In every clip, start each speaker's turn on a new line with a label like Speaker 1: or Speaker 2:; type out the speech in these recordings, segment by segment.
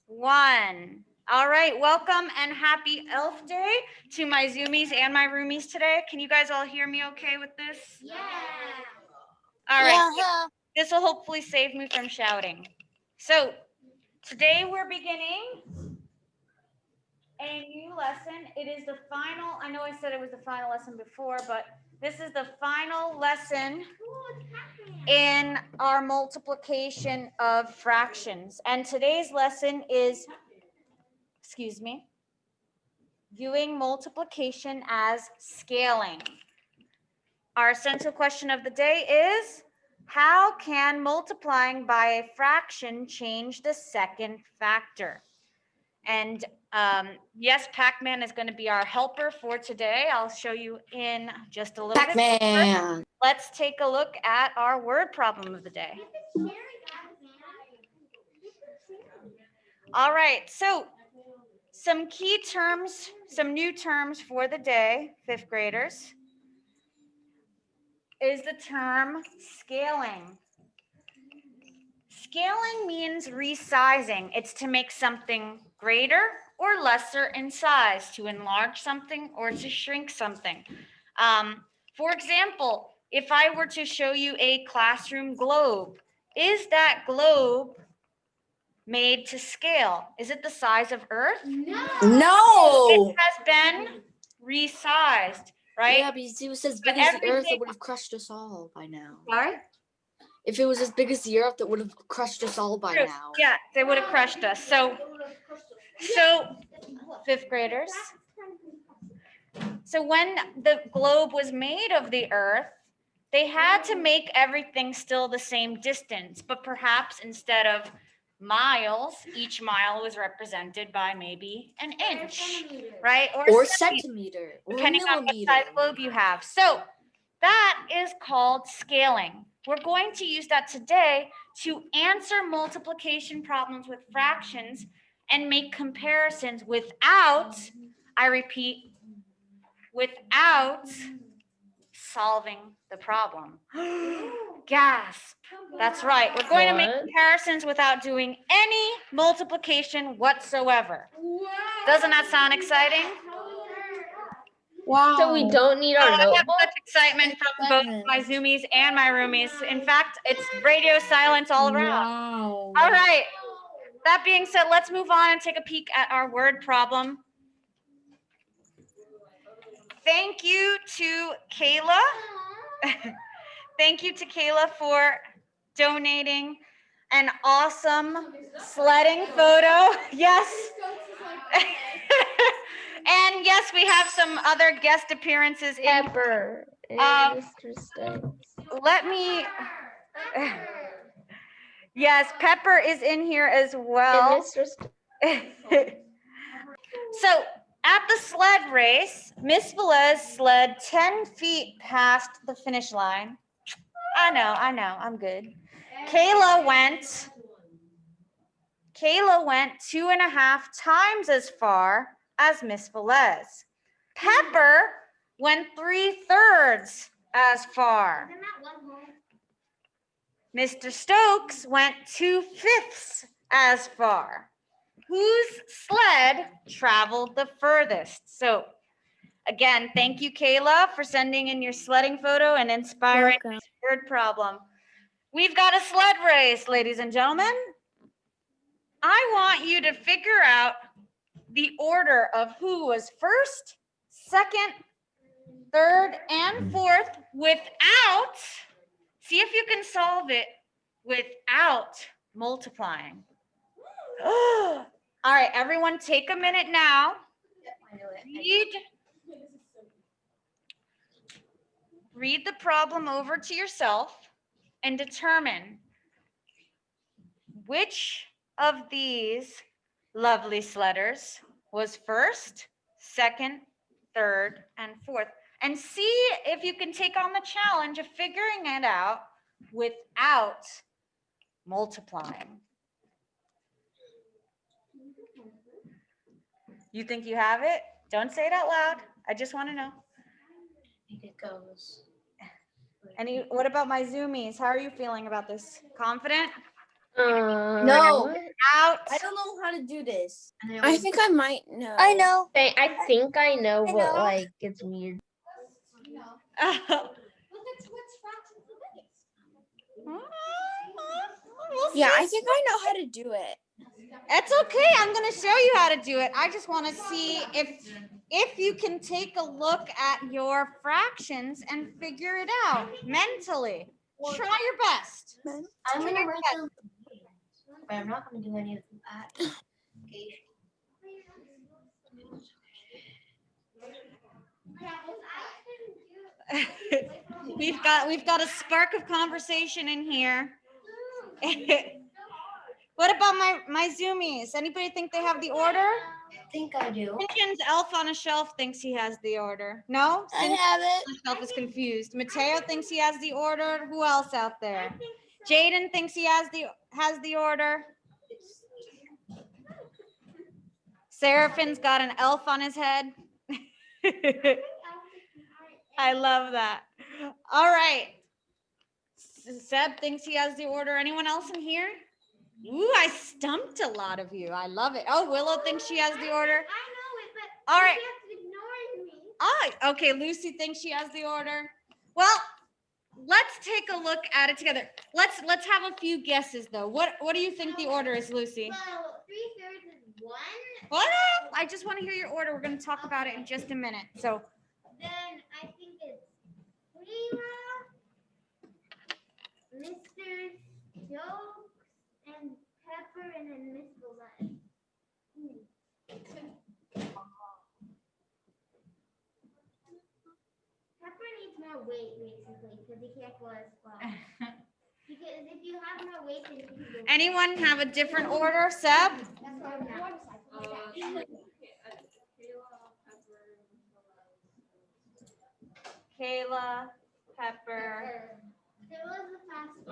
Speaker 1: 1. All right, welcome and happy Elf Day to my Zoomies and my roomies today. Can you guys all hear me okay with this?
Speaker 2: Yeah.
Speaker 1: All right,
Speaker 3: Yeah.
Speaker 1: this will hopefully save me from shouting. So today we're beginning a new lesson. It is the final, I know I said it was the final lesson before, but this is the final lesson in our multiplication of fractions. And today's lesson is, viewing multiplication as scaling. Our essential question of the day is, how can multiplying by a fraction change the second factor? And yes, Pac-Man is going to be our helper for today. I'll show you in just a little bit.
Speaker 3: Pac-Man.
Speaker 1: Let's take a look at our word problem of the day. All right, so some key terms, some new terms for the day, fifth graders, is the term scaling. Scaling means resizing. It's to make something greater or lesser in size, to enlarge something or to shrink something. For example, if I were to show you a classroom globe, is that globe made to scale? Is it the size of Earth?
Speaker 3: No.
Speaker 1: It has been resized, right?
Speaker 3: Yeah, because it was as big as the Earth, it would have crushed us all by now.
Speaker 1: Sorry?
Speaker 3: If it was as big as the Earth, it would have crushed us all by now.
Speaker 1: Yeah, they would have crushed us. So fifth graders. So when the globe was made of the Earth, they had to make everything still the same distance, but perhaps instead of miles, each mile was represented by maybe an inch, right?
Speaker 3: Or centimeter, or
Speaker 1: depending on what
Speaker 3: millimeter.
Speaker 1: size globe you have. So that is called scaling. We're going to use that today to answer multiplication problems with fractions and make comparisons without, I repeat, without solving the problem. Gasp. That's right. We're going to make comparisons without doing any multiplication whatsoever. Doesn't that sound exciting?
Speaker 3: Wow.
Speaker 2: So we don't need our
Speaker 1: I have
Speaker 2: notebook?
Speaker 1: such excitement from both my Zoomies and my roomies. In fact, it's radio silence all around.
Speaker 3: Wow.
Speaker 1: All right. That being said, let's move on and take a peek at our word problem. Thank you to Kayla. Thank you to Kayla for donating an awesome sledding photo. Yes. And yes, we have some other guest appearances in.
Speaker 2: Pepper. Mr. Stokes.
Speaker 1: Let me. Yes, Pepper is in here as well.
Speaker 2: And Mr. Stokes.
Speaker 1: So at the sled race, Miss Velez sled 10 feet past the finish line. I know, I'm good. Kayla went 2.5 times as far as Miss Velez. Pepper went 3/3 as far. Mr. Stokes went 2/5 as far. Whose sled traveled the furthest? So again, thank you, Kayla, for sending in your sledding photo and inspiring this word problem. We've got a sled race, ladies and gentlemen. I want you to figure out the order of who was first, second, third, and fourth without, see if you can solve it without multiplying. All right, everyone take a minute now. Read the problem over to yourself and determine which of these lovely sledders was first, second, third, and fourth. And see if you can take on the challenge of figuring it out without multiplying. You think you have it? Don't say it out loud. I just want to know.
Speaker 3: It goes.
Speaker 1: What about my Zoomies? How are you feeling about this? Confident?
Speaker 3: No.
Speaker 1: out.
Speaker 3: I don't know how to do this.
Speaker 4: I think I might know.
Speaker 2: I know.
Speaker 5: I think I know,
Speaker 2: I
Speaker 5: but
Speaker 2: know.
Speaker 5: like it's weird.
Speaker 1: We'll
Speaker 4: Yeah,
Speaker 1: see.
Speaker 4: I think I know how to do it.
Speaker 1: It's okay. I'm going to show you how to do it. I just want to see if you can take a look at your fractions and figure it out mentally. Try your best.
Speaker 3: I'm
Speaker 1: Try
Speaker 3: gonna
Speaker 1: your
Speaker 3: write
Speaker 1: best.
Speaker 3: them, but I'm not gonna do any of that.
Speaker 1: We've got a spark of conversation in here. What about my zoomies? Anybody think they have the order?
Speaker 3: I think I do.
Speaker 1: Pigeon's elf on a shelf thinks he has the order. No?
Speaker 2: I have it.
Speaker 1: The shelf is confused. Mateo thinks he has the order. Who else out there? Jaden thinks he has the order. Seraphin's got an elf on his head. I love that. All right. Seb thinks he has the order. Anyone else in here? Ooh, I stumped a lot of you. I love it. Oh, Willow thinks she has the order.
Speaker 6: I know it, but
Speaker 1: All right.
Speaker 6: you have to ignore me.
Speaker 1: Oh, okay. Lucy thinks she has the order. Well, let's take a look at it together. Let's have a few guesses though. What do you think the order is, Lucy?
Speaker 6: Well, 3/3 is 1.
Speaker 1: What? I just want to hear your order. We're going to talk about it in just a minute. So,
Speaker 6: Then I think it's Prima, Mr. Stokes, and Pepper, and then Miss Villette. Pepper needs more weight, basically, because he can't go as far. Because if you have more weight, then you can go.
Speaker 1: anyone have a different order, Seb?
Speaker 6: That's why I'm not.
Speaker 1: Kayla, Pepper,
Speaker 6: There was a fastest.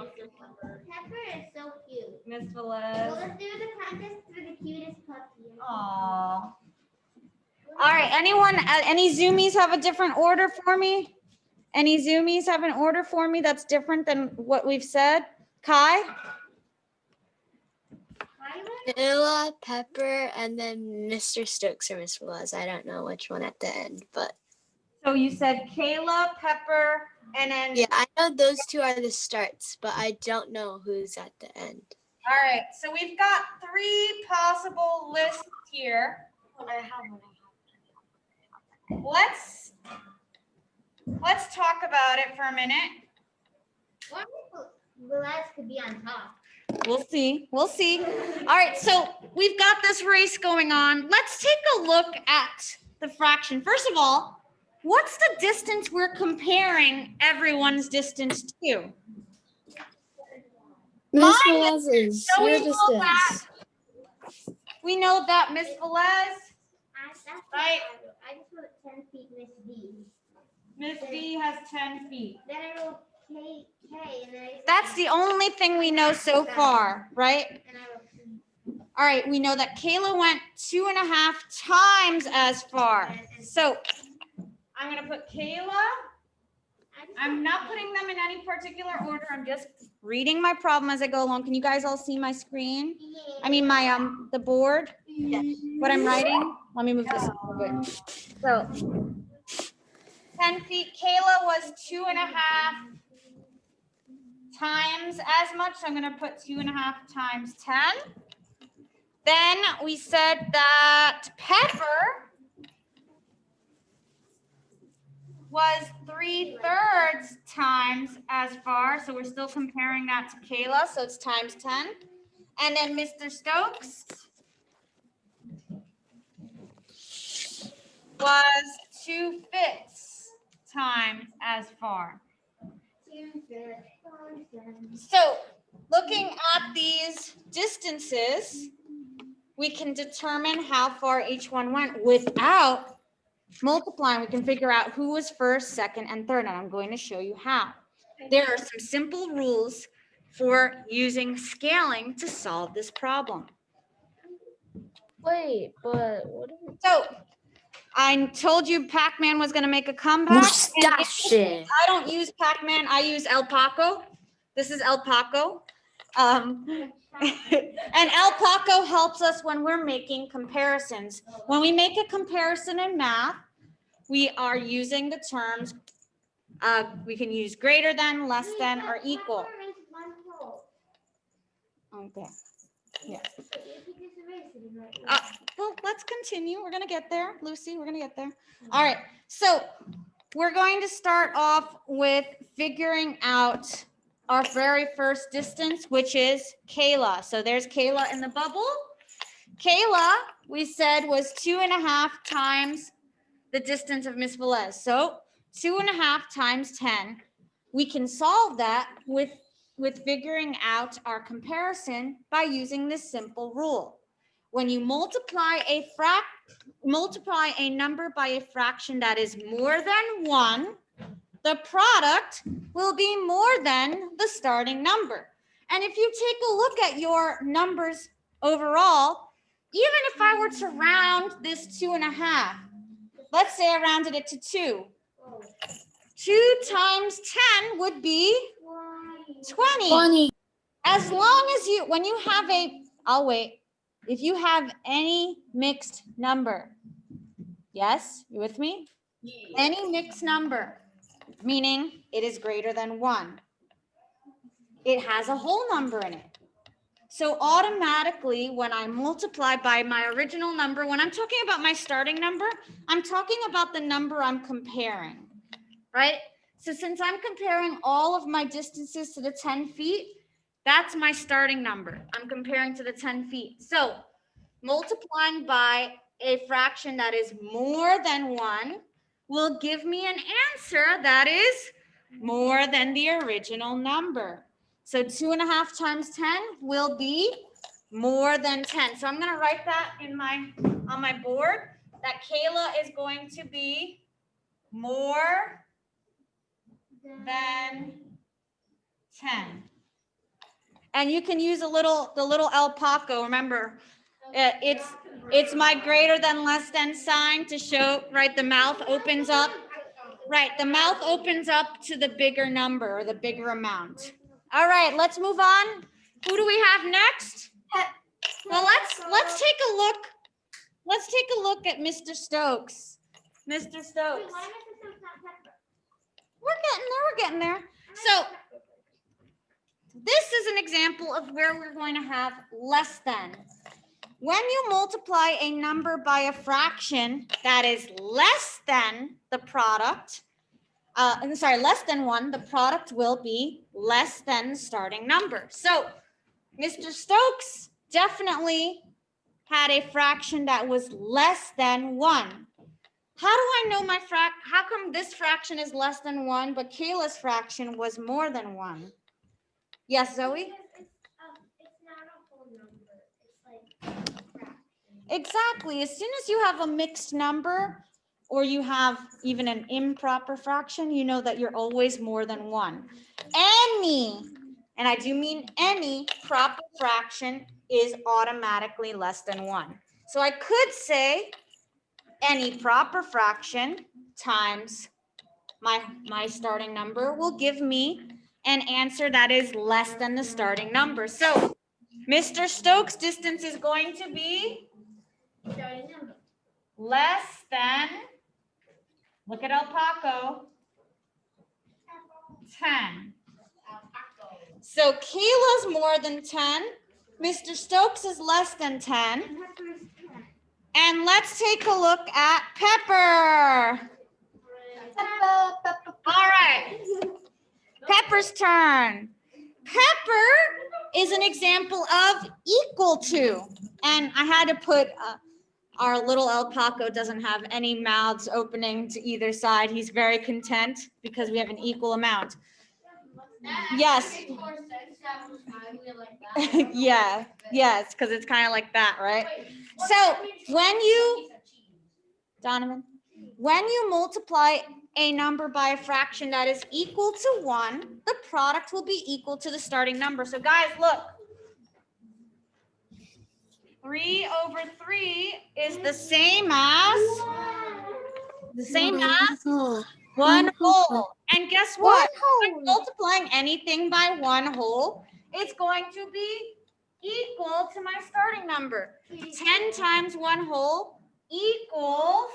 Speaker 6: Pepper is so cute.
Speaker 1: Miss
Speaker 6: Well,
Speaker 1: Velez.
Speaker 6: let's do the contest for the cutest puppy.
Speaker 1: Aww. All right, anyone, any Zoomies have a different order for me? Any Zoomies have an order for me that's different than what we've said? Kai?
Speaker 3: Vanilla, Pepper, and then Mr. Stokes or Miss Velez. I don't know which one at the end, but
Speaker 1: So you said Kayla, Pepper, and then.
Speaker 3: yeah, I know those two are the starts, but I don't know who's at the end.
Speaker 1: All right, so we've got 3 possible lists here.
Speaker 3: I have one.
Speaker 1: Let's talk about it for a minute.
Speaker 6: Or Velez could be on top.
Speaker 1: We'll see. We'll see. All right, so we've got this race going on. Let's take a look at the fraction. First of all, what's the distance we're comparing everyone's distance to?
Speaker 3: Miss
Speaker 1: Mine
Speaker 3: Velez's,
Speaker 1: so
Speaker 3: your
Speaker 1: we know that.
Speaker 3: distance.
Speaker 1: We know that Miss Velez,
Speaker 6: That's
Speaker 1: Right.
Speaker 6: I just wrote 10 feet Miss B.
Speaker 1: Miss B has 10 feet.
Speaker 6: Then I wrote K, and then I.
Speaker 1: That's the only thing we know so far, right?
Speaker 6: And I wrote P.
Speaker 1: All right, we know that Kayla went 2.5 times as far. So I'm gonna put Kayla. I'm not putting them in any particular order. I'm just reading my problem as I go along. Can you guys all see my screen? I mean, my the board. What I'm writing. Let me move this a little bit. So 10 feet. Kayla was 2.5 times as much. So I'm gonna put 2.5 times 10. Then we said that Pepper was 3/3 times as far. So we're still comparing that to Kayla. So it's times 10. And then Mr. Stokes was 2/5 times as far. So looking at these distances, we can determine how far each one went without multiplying. We can figure out who was first, second, and third, and I'm going to show you how. There are some simple rules for using scaling to solve this problem.
Speaker 5: Wait, but what?
Speaker 1: So I told you Pac-Man was going to make a comeback.
Speaker 3: Mustache.
Speaker 1: I don't use Pac-Man. I use El Paco. This is El Paco. And El Paco helps us when we're making comparisons. When we make a comparison in math, we are using the terms, we can use greater than, less than, or equal.
Speaker 6: Pepper is one whole.
Speaker 1: Okay. Yeah.
Speaker 6: So if you just erase it, it might be-
Speaker 1: Well, let's continue. We're gonna get there, Lucy. We're gonna get there. All right. So we're going to start off with figuring out our very first distance, which is Kayla. So there's Kayla in the bubble. Kayla, we said, was 2.5 times the distance of Miss Velez. So 2.5 times 10. We can solve that with figuring out our comparison by using this simple rule. When you multiply a number by a fraction that is more than 1, the product will be more than the starting number. And if you take a look at your numbers overall, even if I were to round this 2.5, let's say I rounded it to 2. 2 times 10 would be 20. As long as when you have I'll wait. If you have any mixed number, yes, you with me? Any mixed number, meaning it is greater than 1. It has a whole number in it. So automatically, when I multiply by my original number, when I'm talking about my starting number, I'm talking about the number I'm comparing, right? So since I'm comparing all of my distances to the 10 feet, that's my starting number. I'm comparing to the 10 feet. So multiplying by a fraction that is more than 1 will give me an answer that is more than the original number. So 2.5 times 10 will be more than 10. So I'm going to write that on my board that Kayla is going to be more than 10. And you can use the little El Paco. Remember, it's my greater than less than sign to show, right? The mouth opens up. Right, the mouth opens up to the bigger number or the bigger amount. All right, let's move on. Who do we have next? Well, let's take a look. Let's take a look at Mr. Stokes. Mr.
Speaker 6: Wait,
Speaker 1: Stokes.
Speaker 6: why Mr. Stokes not pepper?
Speaker 1: We're getting there. So this is an example of where we're going to have less than. When you multiply a number by a fraction that is less than the product, less than 1, the product will be less than the starting number. So Mr. Stokes definitely had a fraction that was less than 1. How do I know how come this fraction is less than 1, but Kayla's fraction was more than 1? Yes, Zoe?
Speaker 6: Because it's not a whole number. It's like a fraction.
Speaker 1: Exactly. As soon as you have a mixed number or you have even an improper fraction, you know that you're always more than 1. Any, and I do mean any, proper fraction is automatically less than 1. So I could say any proper fraction times my starting number will give me an answer that is less than the starting number. So Mr. Stokes' distance is going to be less than, look at El Paco, 10. So Kayla's more than 10. Mr. Stokes is less than 10.
Speaker 6: And pepper is 10.
Speaker 1: And let's take a look at Pepper. All right. Pepper's turn. Pepper is an example of equal to. And I had to put, our little El Paco doesn't have any mouths opening to either side. He's very content because we have an equal amount. Yes. Yeah, yes, because it's kind of like that, right? So Donovan, when you multiply a number by a fraction that is equal to 1, the product will be equal to the starting number. So guys, look. 3 over 3 is the same as 1 whole. And guess what? When multiplying anything by 1 whole, it's going to be equal to my starting number. 10 times 1 whole equals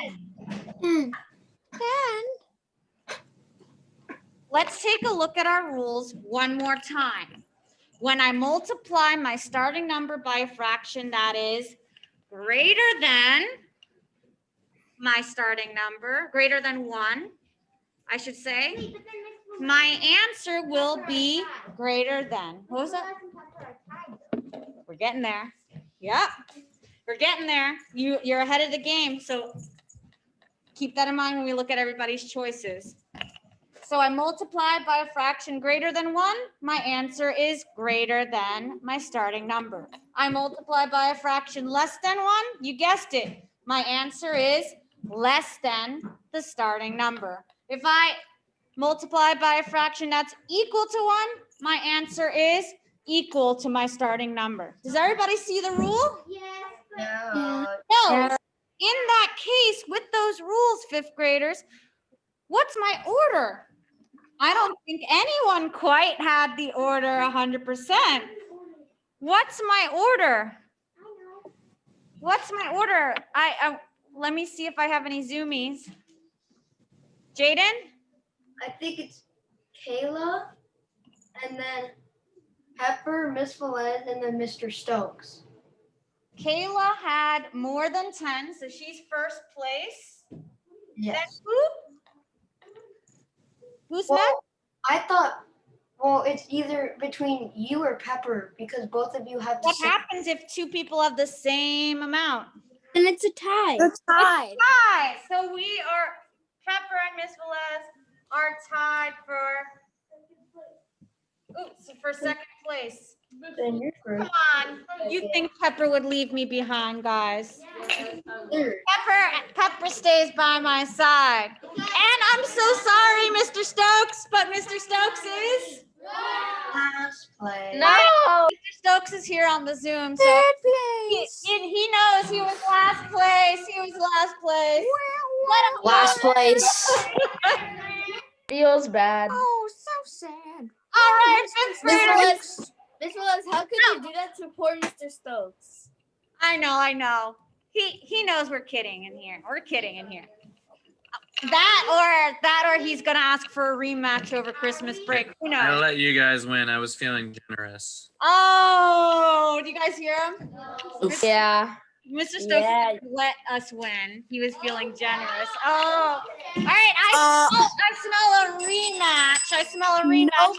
Speaker 1: 10. Let's take a look at our rules one more time. When I multiply my starting number by a fraction that is greater than my starting number, greater than 1, I should say,
Speaker 6: Wait, but then Miss Velez
Speaker 1: my answer will be greater than. What was that?
Speaker 6: and Pepper are tied, though.
Speaker 1: We're getting there. Yep, we're getting there. You're ahead of the game, so keep that in mind when we look at everybody's choices. So I multiply by a fraction greater than 1. My answer is greater than my starting number. I multiply by a fraction less than 1. You guessed it. My answer is less than the starting number. If I multiply by a fraction that's equal to 1, my answer is equal to my starting number. Does everybody see the rule?
Speaker 6: Yes, but
Speaker 1: No. In that case, with those rules, 5th graders, what's my order? I don't think anyone quite had the order 100%. What's my order? What's my order? Let me see if I have any zoomies. Jaden?
Speaker 7: I think it's Kayla, and then Pepper, Miss Velez, and then Mr. Stokes.
Speaker 1: Kayla had more than 10, so she's first place. Then
Speaker 7: Yes.
Speaker 1: who? Who's next?
Speaker 7: Well, I thought, well, it's either between you or Pepper because both of you have the
Speaker 1: What
Speaker 7: same.
Speaker 1: happens if 2 people have the same amount?
Speaker 4: And it's a tie.
Speaker 1: It's tied. So we are, Pepper and Miss Velez are tied for second place.
Speaker 7: Then you're
Speaker 1: Come
Speaker 7: first.
Speaker 1: on, you think Pepper would leave me behind, guys?
Speaker 7: Third.
Speaker 1: Pepper stays by my side. And I'm so sorry, Mr. Stokes, but Mr. Stokes is?
Speaker 7: Last play.
Speaker 2: No.
Speaker 1: Mr. Stokes is here on the Zoom, so he knows he was last place. He was last place. Let him
Speaker 3: Last
Speaker 1: know.
Speaker 3: place.
Speaker 5: Feels bad.
Speaker 4: Oh, so sad.
Speaker 1: All right, 5th graders.
Speaker 4: Miss Velez, how could you do that to poor Mr. Stokes?
Speaker 1: I know. He knows we're kidding in here. We're kidding in here. That or he's gonna ask for a rematch over Christmas break. Who
Speaker 8: I'll
Speaker 1: knows?
Speaker 8: let you guys win. I was feeling generous.
Speaker 1: Oh, do you guys hear him?
Speaker 5: Yeah.
Speaker 1: Mr. Stokes
Speaker 4: Yeah.
Speaker 1: let us win. He was feeling generous. Oh, all right. I smell a rematch. I smell a rematch.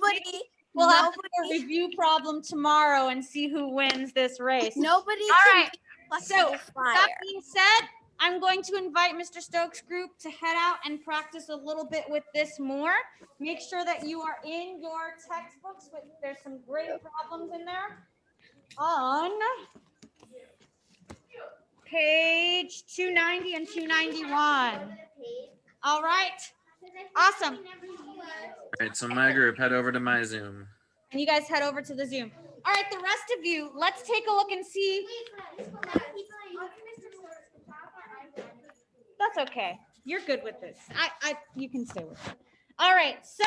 Speaker 1: We'll have to do a review problem tomorrow and see who wins this race.
Speaker 4: Nobody
Speaker 1: All
Speaker 4: can
Speaker 1: right.
Speaker 4: make
Speaker 1: So,
Speaker 4: flexible fire.
Speaker 1: that being said, I'm going to invite Mr. Stokes' group to head out and practice a little bit with this more. Make sure that you are in your textbooks. There's some great problems in there. On page 290 and 291. All right. Awesome.
Speaker 8: All right, so my group, head over to my Zoom.
Speaker 1: And you guys head over to the Zoom. All right, the rest of you, let's take a look and see. That's okay. You're good with this. You can stay with it. All right, so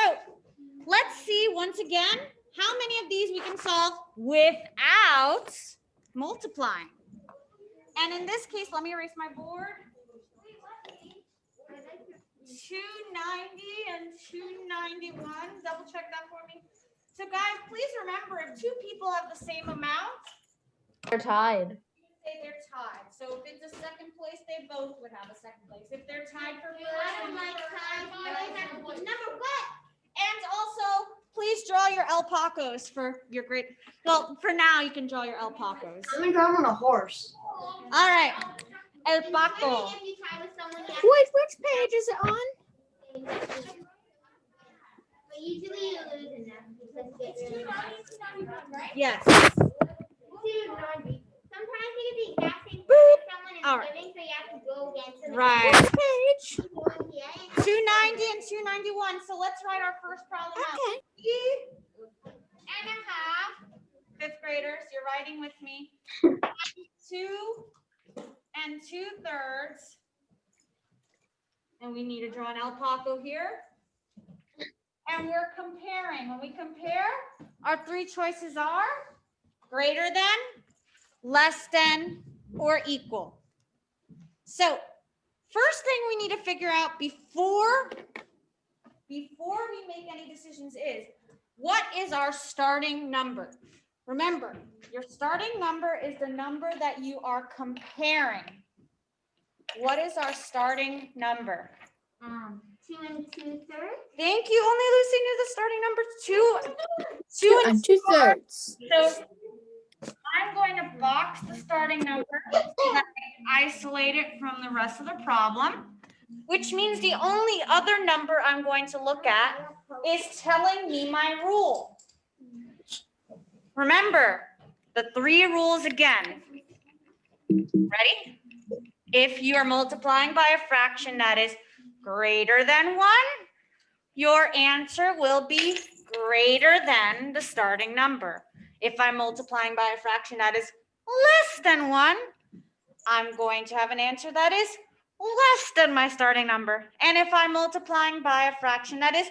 Speaker 1: let's see once again how many of these we can solve without multiplying. And in this case, let me erase my board. 290 and 291. Double check that for me. So guys, please remember, if 2 people have the same amount,
Speaker 5: They're tied.
Speaker 1: say they're tied. So if it's a second place, they both would have a second place. If they're tied for first, and also, please draw your alpacos for your great. Well, for now, you can draw your alpacos.
Speaker 7: I'm gonna drive on a horse.
Speaker 1: All right, alpaco.
Speaker 4: Wait, which page is it on?
Speaker 6: But usually you lose in them because it's 290, right?
Speaker 1: Yes.
Speaker 6: 290. Sometimes it can be exact same thing if someone is
Speaker 1: All right.
Speaker 6: winning, so you have to go against them.
Speaker 1: Right.
Speaker 4: Page.
Speaker 1: 290 and 291. So let's write our first problem out.
Speaker 4: Okay.
Speaker 1: 3.5. 5th graders, you're writing with me. 2 2/3. And we need to draw an alpaco here. and we're comparing. When we compare, our three choices are greater than, less than, or equal. So first thing we need to figure out before we make any decisions is, what is our starting number? Remember, your starting number is the number that you are comparing. What is our starting number?
Speaker 6: 2 2/3.
Speaker 1: Thank you. Only Lucy knew the starting number. Two and
Speaker 4: 2/3.
Speaker 1: So I'm going to box the starting number so that I isolate it from the rest of the problem, which means the only other number I'm going to look at is telling me my rule. Remember the 3 rules again. Ready? If you are multiplying by a fraction that is greater than 1, your answer will be greater than the starting number. If I'm multiplying by a fraction that is less than 1, I'm going to have an answer that is less than my starting number. And if I'm multiplying by a fraction that is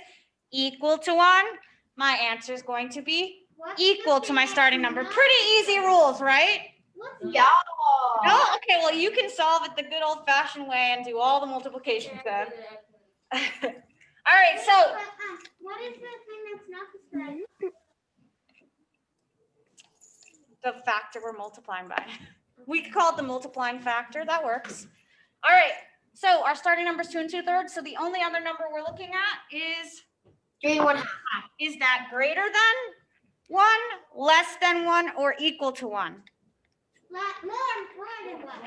Speaker 1: equal to 1, my answer is going to be equal to my starting number. Pretty easy rules, right?
Speaker 7: Yeah.
Speaker 1: Oh, okay, well, you can solve it the good old-fashioned way and do all the multiplication then. All right, so
Speaker 6: What is the thing that's not the starting?
Speaker 1: the factor we're multiplying by. We could call it the multiplying factor. That works. All right, so our starting number is 2 2/3. So the only other number we're looking at is
Speaker 7: 3 1/2.
Speaker 1: Is that greater than 1, less than 1, or equal to 1?
Speaker 6: More than one.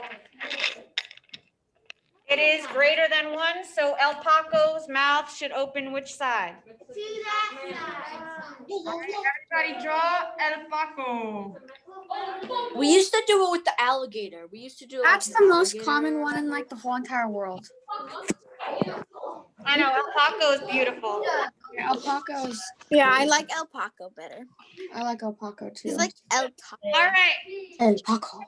Speaker 1: It is greater than 1, so El Paco's mouth should open which side?
Speaker 6: To that side.
Speaker 1: Everybody draw El Paco.
Speaker 4: We used to do it with the alligator. We used to do it.
Speaker 9: That's
Speaker 4: with
Speaker 9: the most
Speaker 4: alligator.
Speaker 9: common one in like the whole entire world.
Speaker 1: I know, El Paco is beautiful.
Speaker 9: Alpaca's.
Speaker 4: Yeah, I like El Paco better.
Speaker 9: I like alpaca too.
Speaker 4: It's like El Taco.
Speaker 1: All right,
Speaker 9: El Paco.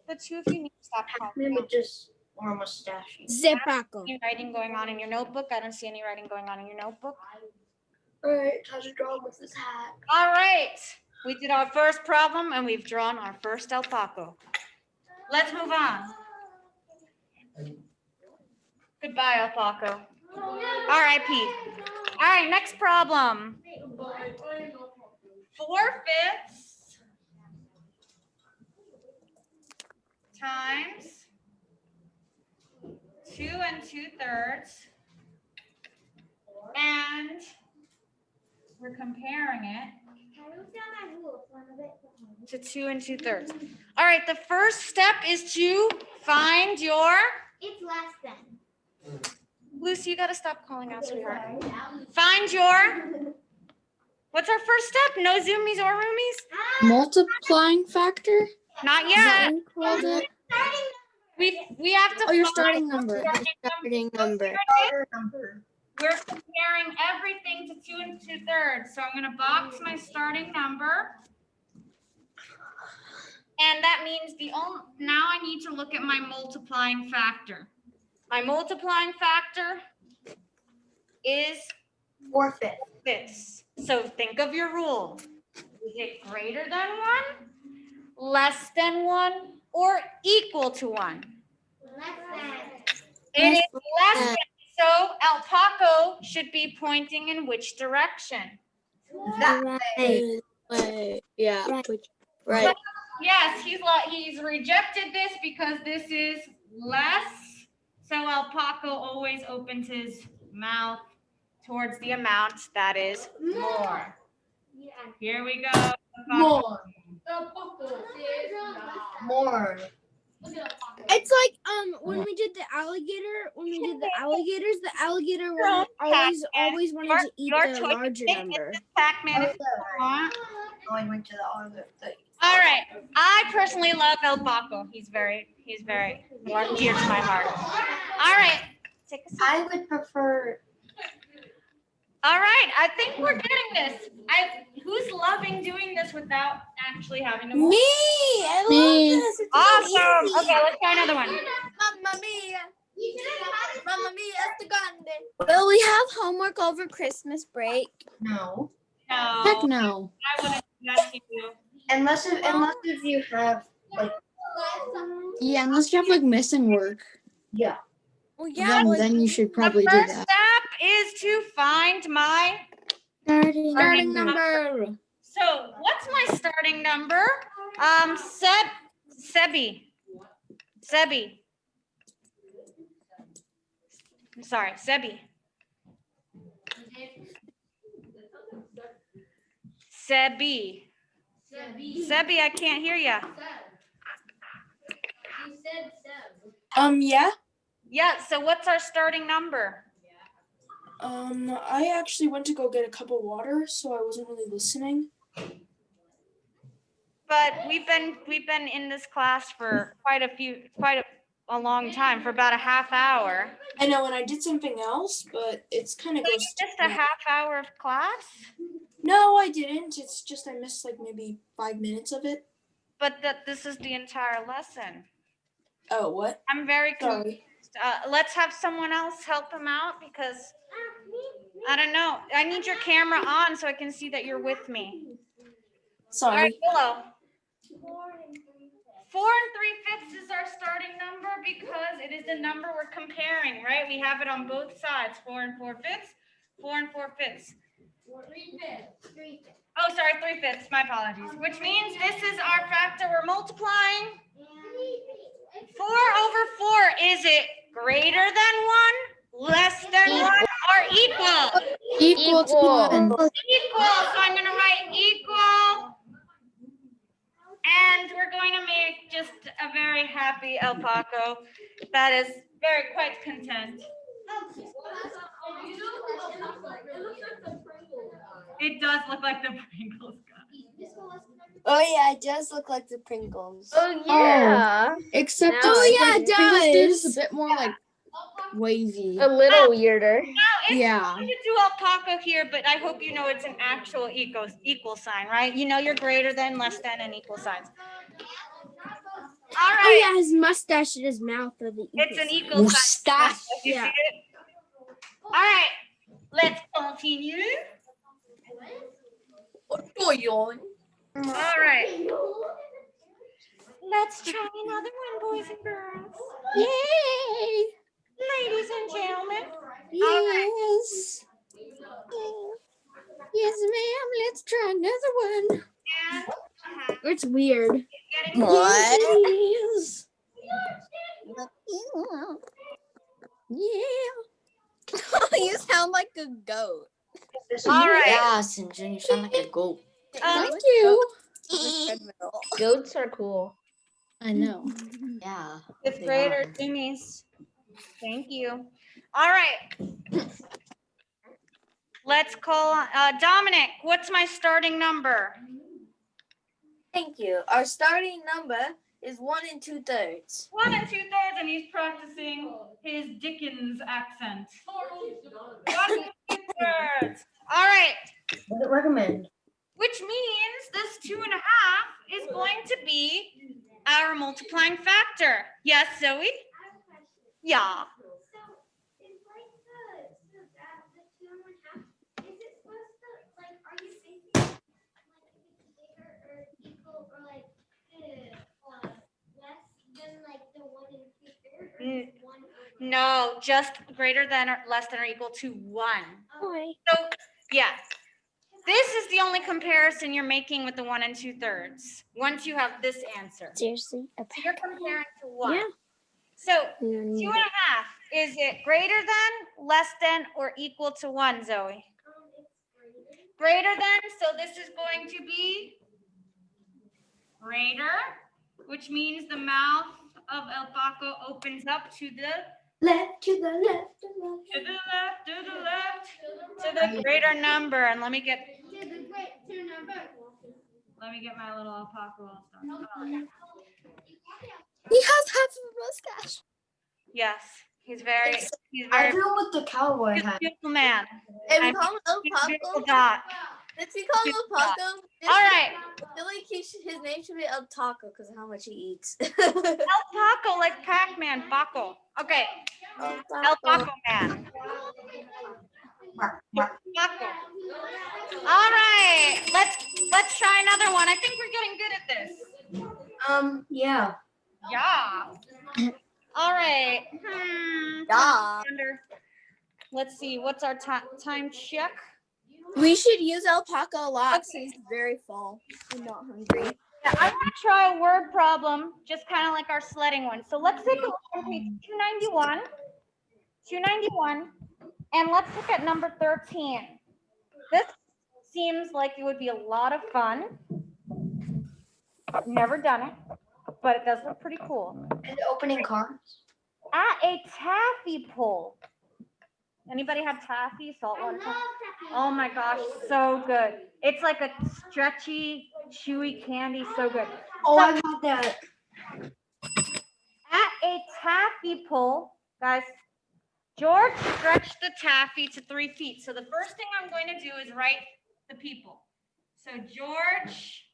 Speaker 1: the two of you need to stop talking.
Speaker 7: Maybe just or mustache.
Speaker 4: Zepaco.
Speaker 1: Any writing going on in your notebook? I don't see any writing going on in your notebook.
Speaker 7: All right, how's it draw with this hat?
Speaker 1: All right, we did our first problem and we've drawn our first El Paco. Let's move on. Goodbye, El Paco. R.I.P. All right, next problem. 4/5 times 2 2/3, and we're comparing it to 2 2/3. All right, the first step is to find your,
Speaker 6: It's less than.
Speaker 1: Lucy, you got to stop calling out, sweetheart. Find your, what's our first step? No zoomies or roomies?
Speaker 9: Multiplying factor?
Speaker 1: Not
Speaker 9: Is that
Speaker 1: yet.
Speaker 9: what you called it?
Speaker 1: We have to.
Speaker 9: Oh, your
Speaker 1: find
Speaker 9: starting number.
Speaker 3: Starting number.
Speaker 1: We're comparing everything to 2 2/3. So I'm going to box my starting number. And that means now I need to look at my multiplying factor. My multiplying factor is
Speaker 7: 4/5.
Speaker 1: this. So think of your rule. Is it greater than 1, less than 1, or equal to 1?
Speaker 6: Less than.
Speaker 1: It is less than. So El Paco should be pointing in which direction?
Speaker 3: Right. Yeah.
Speaker 4: Right.
Speaker 3: Right.
Speaker 1: Yes, he's rejected this because this is less. So El Paco always opens his mouth towards the amount that is more.
Speaker 6: Yeah.
Speaker 1: Here we go.
Speaker 7: More. More.
Speaker 4: It's like when we did the alligator, the alligator
Speaker 1: Don't
Speaker 4: always wanted to eat
Speaker 1: Your
Speaker 4: the
Speaker 1: choice.
Speaker 4: larger
Speaker 1: Take
Speaker 4: number.
Speaker 1: Mrs. Pac-Man if you want.
Speaker 7: Oh, I went to the other thing.
Speaker 1: All right. I personally love El Paco. He's very dear to my heart. All right. Take a seat.
Speaker 7: I would prefer.
Speaker 1: All right. I think we're getting this. Who's loving doing this without actually having to move?
Speaker 4: Me, I
Speaker 9: Me.
Speaker 4: love this. It's so
Speaker 1: Awesome.
Speaker 4: easy.
Speaker 1: Okay, let's try another one.
Speaker 4: Mamma mia.
Speaker 6: You should have
Speaker 4: Mamma mia, sto grande.
Speaker 9: Will we have homework over Christmas break?
Speaker 7: No.
Speaker 9: Heck
Speaker 1: No,
Speaker 9: no.
Speaker 1: I wouldn't do that to you.
Speaker 7: Unless if you have
Speaker 9: Yeah, unless you have like missing work.
Speaker 7: yeah.
Speaker 4: Well,
Speaker 9: Then you should
Speaker 1: The
Speaker 9: probably do
Speaker 1: first
Speaker 9: that.
Speaker 1: step is to find my
Speaker 9: Starting number.
Speaker 1: So what's my starting number? Sebi. I'm sorry, Sebi. Sebi, I can't hear ya.
Speaker 6: You said Seb.
Speaker 4: Yeah.
Speaker 1: Yeah, so what's our starting number?
Speaker 4: I actually went to go get a cup of water, so I wasn't really listening.
Speaker 1: But we've been in this class for quite a long time, for about a half hour.
Speaker 4: I know, and I did something else, but it's kind of
Speaker 1: So you
Speaker 4: goes.
Speaker 1: missed a half hour of class?
Speaker 4: No, I didn't. It's just I missed like maybe 5 minutes of it.
Speaker 1: But this is the entire lesson.
Speaker 4: Oh, what?
Speaker 1: I'm very confused.
Speaker 4: Sorry.
Speaker 1: Let's have someone else help him out because I don't know. I need your camera on so I can see that you're with me. All right,
Speaker 4: Sorry.
Speaker 1: hello. 4 3/5 is our starting number because it is the number we're comparing, right? We have it on both sides, 4 4/5, 4 4/5.
Speaker 6: 3/5.
Speaker 1: Oh, sorry, 3/5. My apologies. Which means this is our factor we're multiplying. 4/4, is it greater than 1, less than 1, or equal?
Speaker 9: Equal to one.
Speaker 1: Equal, so I'm gonna write equal. And we're going to make just a very happy El Paco that is very quite content. It does look like the Pringles guy.
Speaker 3: Oh yeah, it does look like the Pringles.
Speaker 5: Oh yeah.
Speaker 9: Except
Speaker 5: No,
Speaker 9: it's
Speaker 4: yeah,
Speaker 9: like,
Speaker 4: it
Speaker 9: Pringles dude is
Speaker 4: does.
Speaker 9: a bit more like wavy.
Speaker 5: A little weirder.
Speaker 1: Now, it's
Speaker 9: Yeah.
Speaker 1: going to do El Paco here, but I hope you know it's an actual equal sign, right? You know you're greater than, less than, and equal signs. All right.
Speaker 4: Oh yeah, his mustache and his mouth are the.
Speaker 1: It's an equal sign.
Speaker 3: Mustache.
Speaker 1: You
Speaker 4: Yeah.
Speaker 1: see it? All right. Let's continue. All right. Let's try another one, boys and girls.
Speaker 9: Yay!
Speaker 1: Ladies and gentlemen.
Speaker 9: Yes. Yes, ma'am. Let's try another one.
Speaker 1: And
Speaker 4: It's weird.
Speaker 1: getting
Speaker 9: Yes. Yeah.
Speaker 3: You sound like a goat.
Speaker 1: all right.
Speaker 3: Yeah, Sinjin, you sound like a goat.
Speaker 9: Thank you.
Speaker 5: Goats are cool.
Speaker 9: I know.
Speaker 3: Yeah.
Speaker 1: Fifth
Speaker 3: they
Speaker 1: grader
Speaker 3: are.
Speaker 1: Jimmy's. Thank you. All right. Let's call Dominic. What's my starting number?
Speaker 2: Thank you. Our starting number is 1 2/3.
Speaker 1: 1 2/3, and he's practicing his Dickens accent. 1 2/3. All right.
Speaker 7: What do you recommend?
Speaker 1: Which means this 2.5 is going to be our multiplying factor. Yes, Zoe? Yeah.
Speaker 6: So it's like the 2.5. Is it supposed to, like, are you thinking like if it's bigger or equal or like less than like the 1 3/5 or just 1
Speaker 1: No, just greater than or less than or equal to 1.
Speaker 4: Boy.
Speaker 1: So, yeah. This is the only comparison you're making with the 1 2/3. Once you have this answer.
Speaker 4: Seriously.
Speaker 1: So you're comparing to 1.
Speaker 4: Yeah.
Speaker 1: So 2.5, is it greater than, less than, or equal to 1, Zoe? Greater than, so this is going to be greater, which means the mouth of El Paco opens up to the
Speaker 7: Left to the left.
Speaker 1: to the left, to the left, to the greater number. And let me get my little El Paco all started.
Speaker 3: He has half of a mustache.
Speaker 1: Yes, he's very
Speaker 7: I do with the cowboy
Speaker 1: he's a
Speaker 7: hat.
Speaker 1: beautiful man.
Speaker 3: And
Speaker 1: I'm-
Speaker 3: we call him El
Speaker 1: He's a beautiful
Speaker 3: Paco.
Speaker 1: dot.
Speaker 2: Since we call him
Speaker 1: Good job.
Speaker 2: Alpaco,
Speaker 1: All right.
Speaker 2: I feel like his name should be El Taco because of how much he eats.
Speaker 1: El Taco, like Pac-Man, Paco. Okay, El Paco Man. Paco. All right, let's try another one. I think we're getting good at this.
Speaker 7: Yeah.
Speaker 1: Yeah. All right.
Speaker 2: Yeah.
Speaker 1: Let's see. What's our time check?
Speaker 4: We should use alpaca a lot since he's very full and not hungry.
Speaker 1: Yeah, I'm gonna try a word problem, just kind of like our sledding one. So let's take a look on page 291, and let's look at number 13. This seems like it would be a lot of fun. I've never done it, but it does look pretty cool.
Speaker 7: And opening cards.
Speaker 1: At a taffy pull. Anybody have taffy, saltwater taffy? Oh my gosh, so good. It's like a stretchy, chewy candy, so good.
Speaker 7: Oh, I've had that.
Speaker 1: At a taffy pull, guys, George stretched the taffy to 3 feet. So the first thing I'm going to do is write the people. So George,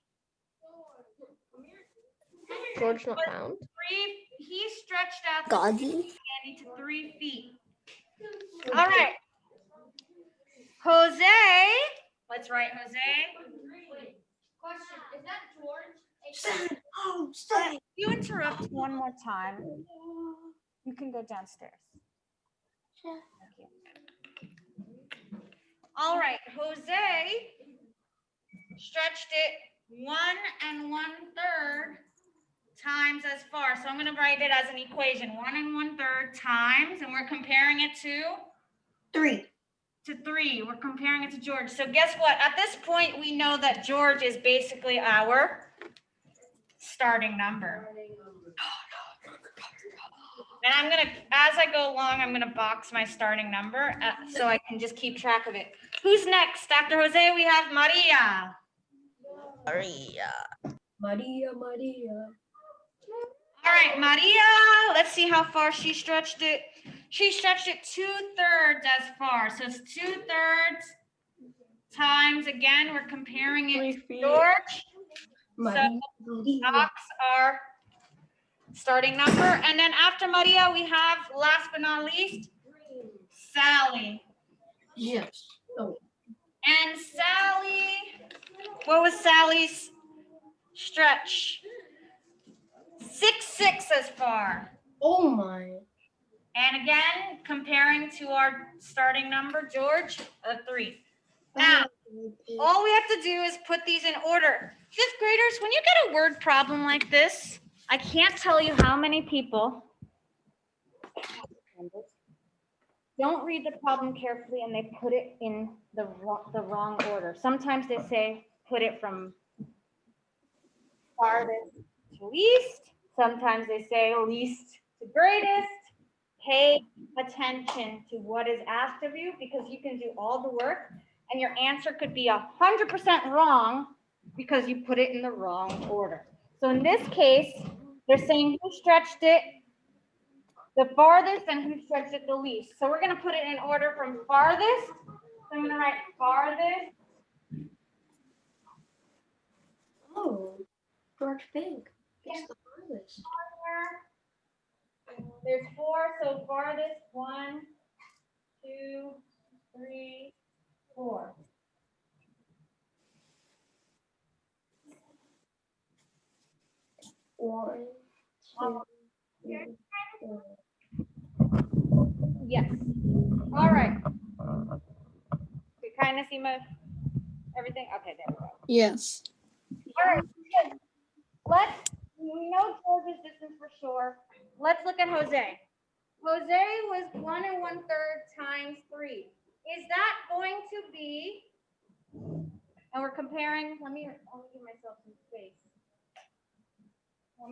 Speaker 5: George not found.
Speaker 1: he stretched out the
Speaker 3: Gaudy.
Speaker 1: candy to 3 feet. All right. Jose, let's write Jose.
Speaker 6: Question, is that George?
Speaker 7: Oh, stay.
Speaker 1: If you interrupt one more time, you can go downstairs. Thank you. All right, Jose stretched it 1 1/3 times as far. So I'm going to write it as an equation, 1 1/3 times, and we're comparing it to
Speaker 7: 3.
Speaker 1: to 3. We're comparing it to George. So guess what? At this point, we know that George is basically our starting number. And I'm going to, as I go along, I'm going to box my starting number so I can just keep track of it. Who's next? After Jose, we have Maria.
Speaker 7: Maria.
Speaker 1: All right, Maria, let's see how far she stretched it. She stretched it 2/3 as far. So it's 2/3 times, again, we're comparing it to George.
Speaker 7: Maria.
Speaker 1: Box our starting number. And then after Maria, we have, last but not least, Sally.
Speaker 7: Yes. Oh.
Speaker 1: And Sally, what was Sally's stretch? 6/6 as far.
Speaker 7: Oh my.
Speaker 1: And again, comparing to our starting number, George, a 3. Now, all we have to do is put these in order. 5th graders, when you get a word problem like this, I can't tell you how many people don't read the problem carefully and they put it in the wrong order. Sometimes they say, put it from farthest to least. Sometimes they say least to greatest. Pay attention to what is asked of you because you can do all the work and your answer could be 100% wrong because you put it in the wrong order. So in this case, they're saying who stretched it the farthest and who stretched it the least. So we're going to put it in order from farthest. So I'm going to write farthest.
Speaker 7: Oh, George Pig. It's the farthest.
Speaker 1: There's 4, so farthest 1, 2, 3, 4.
Speaker 7: One, two, three, 4.
Speaker 1: Yes. All right. You kind of see my everything. Okay, there we go.
Speaker 9: Yes.
Speaker 1: All right. Good. We know George's distance for sure. Let's look at Jose. Jose was 1 1/3 times 3. Is that going to be, and we're comparing, let me give myself some space. I'll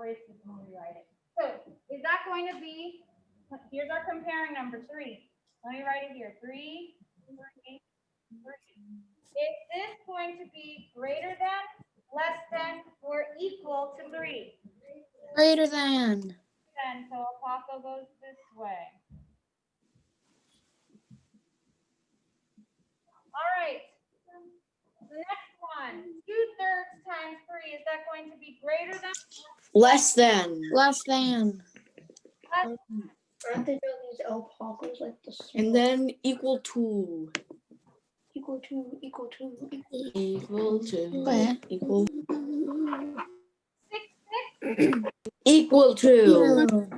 Speaker 1: erase this and rewrite it. So is that going to be, here's our comparing number 3. Let me write it here, 3, 3, 3. Is this going to be greater than, less than, or equal to 3?
Speaker 9: Greater than.
Speaker 1: And so Paco goes this way. All right. The next one, 2/3 times 3, is that going to be greater than?
Speaker 5: Less than.
Speaker 9: Less than.
Speaker 1: Less?
Speaker 7: Aren't they these alpacas like the
Speaker 5: And then equal to.
Speaker 7: equal to
Speaker 5: Equal to.
Speaker 9: Where?
Speaker 5: Equal.
Speaker 1: 6/6?
Speaker 5: Equal to.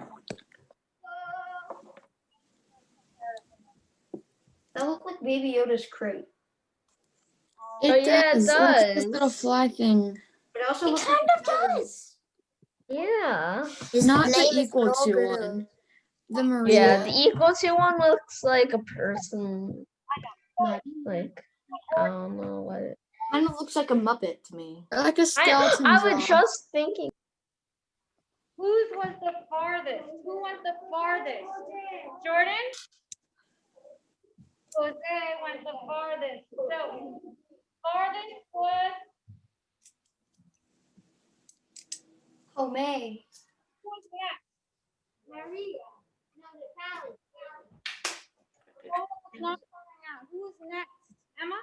Speaker 7: that look like Baby Yoda's crate.
Speaker 9: It
Speaker 5: Oh, yeah, it
Speaker 9: does. Look at this
Speaker 5: does.
Speaker 9: little fly thing.
Speaker 7: It also looks
Speaker 2: kind
Speaker 7: like
Speaker 2: of does.
Speaker 5: Yeah.
Speaker 2: His
Speaker 9: Not the
Speaker 2: name is
Speaker 9: equal to
Speaker 2: Grogu.
Speaker 9: one. The Maria.
Speaker 5: Yeah, the equal to one looks like a person. Not like, I don't know what it.
Speaker 7: kind of looks like a Muppet to me.
Speaker 9: Or like a skeleton
Speaker 5: I
Speaker 9: jaw.
Speaker 5: was just thinking.
Speaker 1: Whose was the farthest? Who went the farthest? Jordan? Jose went the farthest. So, farthest was
Speaker 7: Oh, May.
Speaker 1: who was next?
Speaker 6: Maria. No, the Sally.
Speaker 1: Oh, it's not coming out. Who's next? Emma?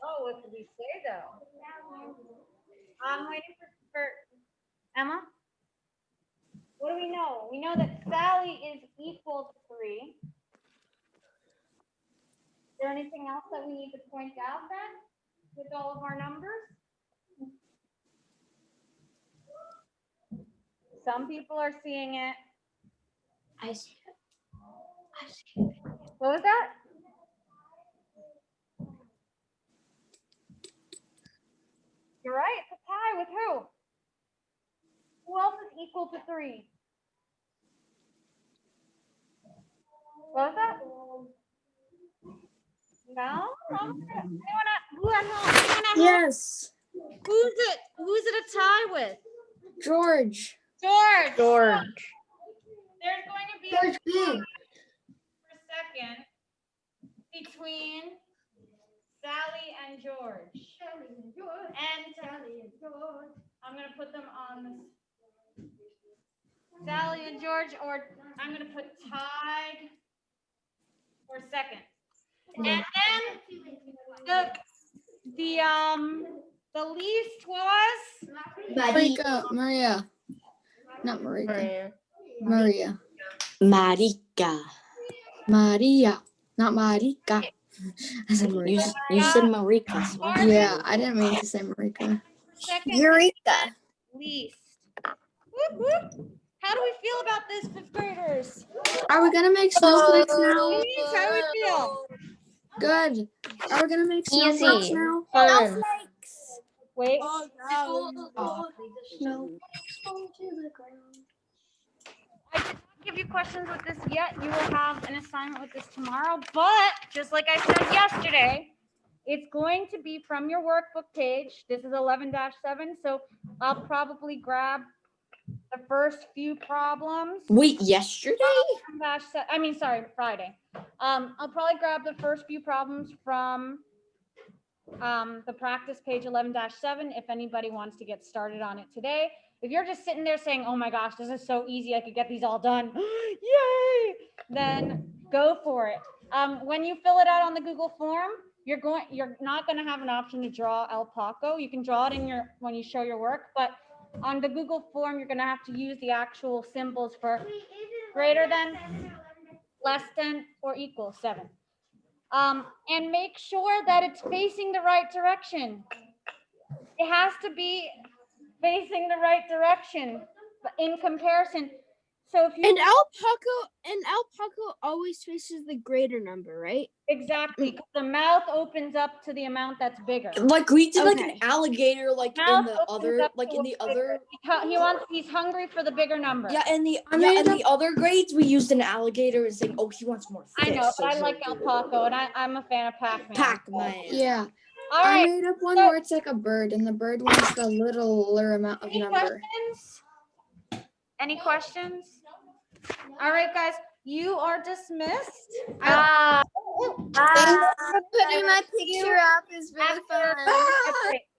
Speaker 1: Oh, what did we say though? I'm waiting for Emma. What do we know? We know that Sally is equal to 3. Is there anything else that we need to point out then with all of our numbers? Some people are seeing it.
Speaker 7: I see it. I see it.
Speaker 1: What was that? You're right. It's a tie with who? Who else is equal to 3? What was that? No? Anyone who at home? Anyone at home?
Speaker 9: Yes.
Speaker 1: Who's it a tie with?
Speaker 9: George.
Speaker 1: George.
Speaker 5: George.
Speaker 1: There's going to be
Speaker 7: George
Speaker 1: a
Speaker 7: who?
Speaker 1: tie for a second between Sally and George. And Sally and George. I'm going to put them on this. Sally and George, or I'm going to put tied for second. And then the least was
Speaker 9: Maria. Not Marika.
Speaker 5: Maria.
Speaker 9: Maria.
Speaker 5: Marica.
Speaker 9: Maria. Not Marika. I said Marika.
Speaker 5: You said Marica. So
Speaker 9: Yeah, I didn't mean to say Marika.
Speaker 1: second
Speaker 2: Eureka.
Speaker 1: least. Whoop, whoop. How do we feel about this, 5th graders?
Speaker 9: Are we gonna make snowflakes now?
Speaker 1: Denise, how do we feel?
Speaker 9: Good. Are we gonna make
Speaker 5: Easy.
Speaker 9: snowflakes now?
Speaker 5: Fun.
Speaker 1: Wait.
Speaker 7: No.
Speaker 1: I did not give you questions with this yet. You will have an assignment with this tomorrow, but just like I said yesterday, it's going to be from your workbook page. This is 11-7, so I'll probably grab the first few problems.
Speaker 5: Wait, yesterday?
Speaker 1: Friday. I'll probably grab the first few problems from the practice page 11-7 if anybody wants to get started on it today. If you're just sitting there saying, oh my gosh, this is so easy, I could get these all done, yay, then go for it. When you fill it out on the Google form, you're not going to have an option to draw El Paco. You can draw it in when you show your work, but on the Google form, you're going to have to use the actual symbols for greater than, less than, or equal 7. And make sure that it's facing the right direction. It has to be facing the right direction in comparison. So if you
Speaker 4: And El Paco always faces the greater number, right?
Speaker 1: exactly, 'cause the mouth opens up to the amount that's bigger.
Speaker 5: Like we did like
Speaker 4: Okay.
Speaker 5: an alligator like
Speaker 1: Mouth
Speaker 5: in the
Speaker 1: opens
Speaker 5: other
Speaker 1: up
Speaker 5: like
Speaker 1: to
Speaker 5: in
Speaker 1: what's
Speaker 5: the
Speaker 1: bigger.
Speaker 5: other
Speaker 1: He's hungry for the bigger number.
Speaker 5: yeah in the
Speaker 9: I made
Speaker 5: the other grades we used an alligator and saying, oh, he wants more fish.
Speaker 1: I know,
Speaker 5: so
Speaker 1: but I
Speaker 5: he'll
Speaker 1: like
Speaker 5: do
Speaker 1: El
Speaker 5: it.
Speaker 1: Paco, and I'm a fan of Pac-Man.
Speaker 5: Pac-Man.
Speaker 9: Yeah.
Speaker 1: All
Speaker 9: I
Speaker 1: right,
Speaker 9: made up one
Speaker 1: so-
Speaker 9: where it's like a bird, and the bird wants the littler amount of
Speaker 1: any
Speaker 9: number.
Speaker 1: questions? Any questions? All right, guys, you are dismissed.
Speaker 3: Thanks for putting my picture up. It's really fun.
Speaker 1: That's great.